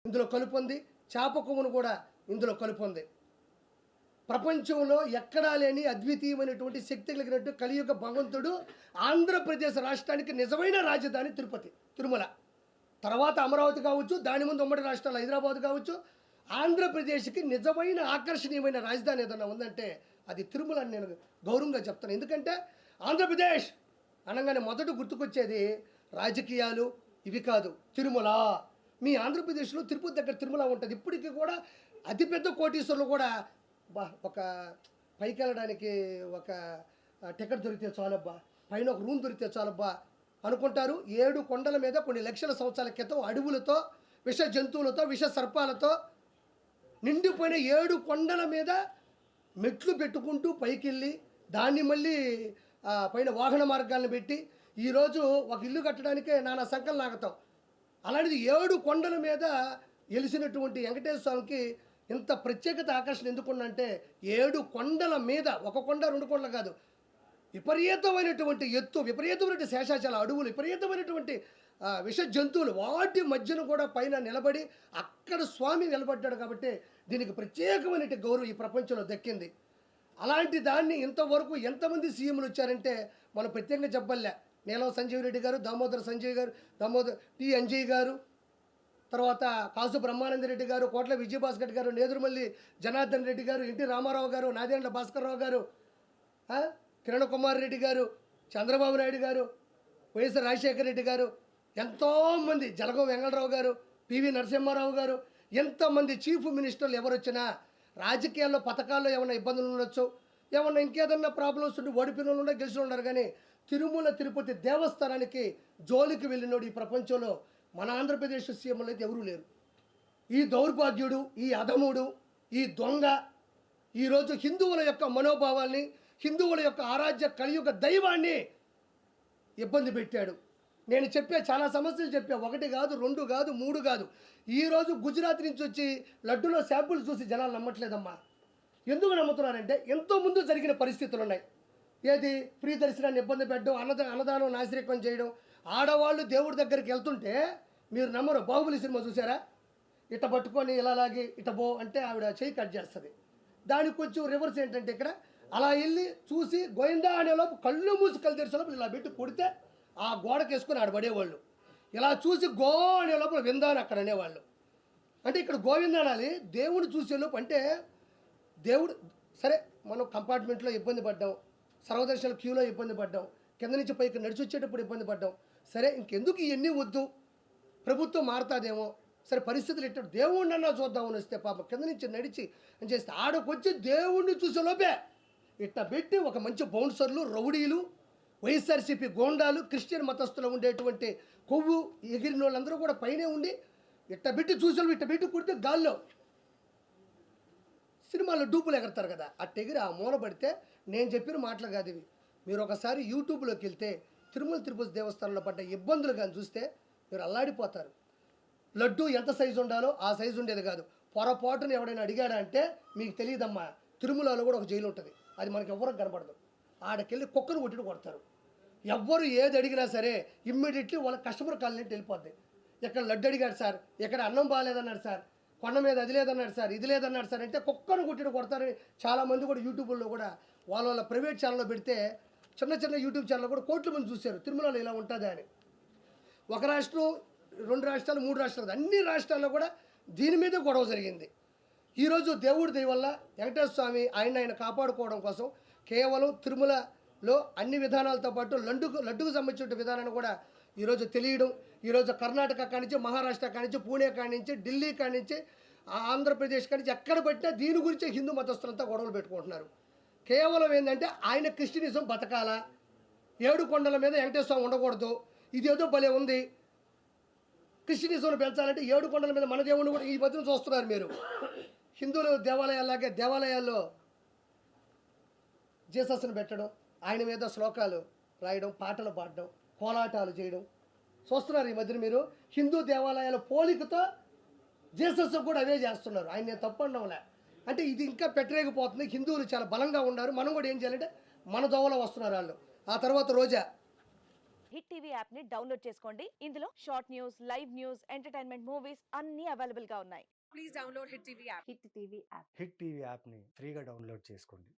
ఇందులో కలుపొంది, చేప కొవ్వును కూడా ఇందులో కలుపొంది. ప్రపంచంలో ఎక్కడా లేని అద్వితీయమైనటువంటి శక్తి కలిగినట్టు కలియుగ భగవంతుడు ఆంధ్రప్రదేశ్ రాష్ట్రానికి నిజమైన రాజధాని తిరుపతి, తిరుమల. తర్వాత అమరావతి కావచ్చు, దాని ముందు ఉమ్మడి రాష్ట్రాలు హైదరాబాద్ కావచ్చు. ఆంధ్రప్రదేశ్కి నిజమైన ఆకర్షణీయమైన రాజధాని ఏదన్నా ఉందంటే అది తిరుమల అని నేను గౌరవంగా చెప్తాను. ఎందుకంటే ఆంధ్రప్రదేశ్ అనగానే మొదట గుర్తుకొచ్చేది రాజకీయాలు ఇవి కాదు, తిరుమల. మీ ఆంధ్రప్రదేశ్లో తిరుపతి దగ్గర తిరుమల ఉంటుంది. ఇప్పటికీ కూడా అతిపెద్ద కోటీశ్వరులు కూడా ఒక పైకి వెళ్ళడానికి ఒక టికెట్ దొరికితే చాలబ్బా, పైన ఒక రూమ్ దొరికితే చాలబ్బా అనుకుంటారు. 7 కొండల మీద కొన్ని లక్షల సంవత్సరాల క్రితం అడవులతో, విష జంతువులతో, విష సర్పాలతో నిండిపోయిన 7 కొండల మీద మెట్లు పెట్టుకుంటూ పైకి వెళ్ళి దాన్ని మళ్ళీ పైన వాహన మార్గాలను పెట్టి ఈరోజు ఒక ఇల్లు కట్టడానికే నానా సంకలం నాగతాం. అలాంటిది 7 కొండల మీద వెలిసినటువంటి వెంకటేశ్వర స్వామికి ఇంత ప్రత్యేకత ఆకర్షణ ఎందుకుందంటే 7 కొండల మీద, ఒక కొండ 2 కొండలు కాదు, విపరీతమైనటువంటి ఎత్తు, విపరీతమైనటువంటి శేషాచల అడవులు, విపరీతమైనటువంటి విష జంతువులు, వాటి మధ్యన కూడా పైన నిలబడి అక్కడ స్వామి నిలబడ్డాడు. కాబట్టి దీనికి ప్రత్యేకమైనటువంటి గౌరవం ఈ ప్రపంచంలో దక్కింది. అలాంటి దాన్ని ఇంతవరకు ఎంతమంది సీఎంలు వచ్చారంటే మనం ప్రత్యేకంగా చెప్పలే. నీలం సంజీవ్ రెడ్డి గారు, దామోదర్ సంజయ్ గారు, దామోదర్ టి అంజయ్ గారు, తర్వాత కాసు బ్రహ్మానంద రెడ్డి గారు, కోట్ల విజయభాస్కర్ గారు, నేదురుమల్లి జనార్దన్ రెడ్డి గారు, ఎన్టీ రామారావు గారు, నాదేండ్ల భాస్కర్రావు గారు, కిరణ్ కుమార్ రెడ్డి గారు, చంద్రబాబు నాయుడు గారు, వైఎస్ రాజశేఖర రెడ్డి గారు, ఎంతోమంది, జలగం వెంగళరావు గారు, పివి నరసింహారావు గారు, ఎంతమంది చీఫ్ మినిస్టర్లు ఎవరు వచ్చినా రాజకీయాల్లో పథకాల్లో ఏమైనా ఇబ్బందులు ఉండొచ్చు, ఏమన్నా ఇంకేదన్నా ప్రాబ్లమ్స్ ఉండి ఓడిపోయిన వాళ్ళు గెలిచిన ఉన్నారు. కానీ తిరుమల తిరుపతి దేవస్థానానికి జోలికి వెళ్ళినోడు ఈ ప్రపంచంలో మన ఆంధ్రప్రదేశ్ సీఎంలు అయితే ఎవరూ లేరు. ఈ దౌర్భాగ్యుడు, ఈ అధముడు, ఈ దొంగ ఈరోజు హిందువుల యొక్క మనోభావాల్ని, హిందువుల యొక్క ఆరాధ్య కలియుగ దైవాన్ని ఇబ్బంది పెట్టాడు. నేను చాలా సమస్యలు చెప్పా, 1 కాదు, 2 కాదు, 3 కాదు. ఈరోజు గుజరాత్ నుంచి వచ్చి లడ్డూలో శాంపుల్స్ చూసి జనాలు నమ్మట్లేదమ్మా. ఎందుకు నమ్ముతున్నారంటే ఎంతో ముందు జరిగిన పరిస్థితులు ఉన్నాయి. ఏది ఫ్రీ దర్శనాన్ని ఇబ్బంది పెట్టడం, అన్నదానం నాశరికం చేయడం. ఆడవాళ్ళు దేవుడి దగ్గరికి వెళ్తుంటే మీరు నమ్మరు, బాహుబలి సినిమా చూసారా? ఇట పట్టుకొని ఇలా లాగి ఇట బో అంటే ఆవిడ చేయి కట్ చేస్తుంది. దానికి కొంచెం రివర్స్ ఏంటంటే ఇక్కడ అలా వెళ్ళి చూసి గోయిందా అనేలోపు కళ్ళు మూసి కళ్ళు తెరిచేలోపు ఇలా పెట్టి కొడితే ఆ గోడకి వేసుకొని ఆడబడేవాళ్ళు. ఇలా చూసి గో అనే లోపల విందా అని అక్కడ అనేవాళ్ళు. అంటే ఇక్కడ గోవింద అనాలి దేవుడు చూసేలోపు. అంటే దేవుడు సరే, మనం కంపార్ట్మెంట్లో ఇబ్బంది పడ్డాం, సర్వదర్శన క్యూలో ఇబ్బంది పడ్డాం, కింద నుంచి పైకి నడిచి వచ్చేటప్పుడు ఇబ్బంది పడ్డాం. సరే ఇంకెందుకు ఇవన్నీ వద్దు, ప్రభుత్వం మారుతాదేమో, సరే పరిస్థితులు ఇట్ట దేవుడిని అన్నా చూద్దామని వస్తే పాప కింద నుంచి నడిచి అని చేస్తే ఆడకొచ్చి దేవుడిని చూసేలోపే ఇట్ట పెట్టి ఒక మంచి బౌన్సర్లు, రౌడీలు, వైఎస్ఆర్సీపీ గోండాలు, క్రిస్టియన్ మతస్థులు ఉండేటువంటి కొవ్వు ఎగిరిన వాళ్ళందరూ కూడా పైనే ఉండి ఇట్ట పెట్టి చూసేవాళ్ళు ఇట్ట పెట్టి కుడితే గాల్లో సినిమాల్లో డూపులు ఎగరతారు కదా, అట్ట ఎగిరి ఆ మూల పడితే నేను చెప్పిన మాటలు కాదు ఇవి. మీరు ఒకసారి యూట్యూబ్లోకి వెళ్తే తిరుమల తిరుపతి దేవస్థానంలో పడ్డ ఇబ్బందులు కానీ చూస్తే మీరు అల్లాడిపోతారు. లడ్డు ఎంత సైజు ఉండాలో ఆ సైజు ఉండేది కాదు. పొరపాటును ఎవడైనా అడిగాడా అంటే మీకు తెలియదమ్మా, తిరుమలలో కూడా ఒక జైలు ఉంటుంది, అది మనకి ఎవరికి కనపడదు. ఆడకెళ్ళి కుక్కను కొట్టి కొడతారు. ఎవ్వరు ఏది అడిగినా సరే ఇమ్మీడియట్లీ వాళ్ళ కస్టమర్ కాలనీ వెళ్ళిపోద్ది. ఇక్కడ లడ్డు అడిగాడు సార్, ఇక్కడ అన్నం బాగాలేదన్నాడు సార్, కొండ మీద అది లేదన్నాడు సార్, ఇది లేదన్నాడు సార్ అంటే కుక్కను కొట్టి కొడతారని చాలామంది కూడా యూట్యూబ్లో కూడా వాళ్ళ ప్రైవేట్ ఛానల్లో పెడితే చిన్న చిన్న యూట్యూబ్ ఛానల్లో కూడా కోట్ల మంది చూశారు తిరుమలలో ఇలా ఉంటుందా అని. ఒక రాష్ట్రం, 2 రాష్ట్రాలు, 3 రాష్ట్రాలు, అన్ని రాష్ట్రాల్లో కూడా దీని మీద గొడవ జరిగింది. ఈరోజు దేవుడి దయ వల్ల వెంకటేశ్వర స్వామి ఆయన కాపాడుకోవడం కోసం కేవలం తిరుమలలో అన్ని విధానాలతో పాటు లడ్డుకు సంబంధించిన విధానాన్ని కూడా ఈరోజు తెలియడం, ఈరోజు కర్ణాటక కానించి, మహారాష్ట్ర కానించి, పూణే కానించి, ఢిల్లీ కానించి, ఆంధ్రప్రదేశ్ కానించి ఎక్కడ పెట్టినా దీని గురించే హిందూ మతస్థులంతా గొడవలు పెట్టుకుంటున్నారు. కేవలం ఏంటంటే ఆయన క్రిస్టియనిజం బతకాలా, 7 కొండల మీద వెంకటేశ్వర స్వామి ఉండకూడదు, ఇదేదో భలే ఉంది. క్రిస్టియనిజంను పెంచాలంటే 7 కొండల మీద మన దేవుడిని కూడా ఈ మధ్యన చూస్తున్నారు మీరు. హిందువులు దేవాలయాల్లాగే దేవాలయాల్లో జీసస్ని పెట్టడం, ఆయన మీద శ్లోకాలు రాయడం, పాటలు పాడడం, కోలాటాలు చేయడం చూస్తున్నారు ఈ మధ్యన మీరు. హిందూ దేవాలయాల పోలికతో జీసస్ కూడా అవే చేస్తున్నారు. ఆయన నేను తప్పు అనడంలే, అంటే ఇది ఇంకా పెట్టలేకపోతుంది. హిందువులు చాలా బలంగా ఉన్నారు, మనం కూడా ఏం చేయాలంటే మన దోవలో వస్తున్నారు వాళ్ళు. ఆ తర్వాత రోజా హిట్ టీవీ యాప్ ని డౌన్లోడ్ చేసుకోండి. ఇందులో short news, live news, entertainment movies అన్ని అవైలబుల్ గా ఉన్నాయి. Please download Hit TV app. Hit TV app. Hit TV యాప్ని ఫ్రీగా డౌన్లోడ్ చేసుకోండి.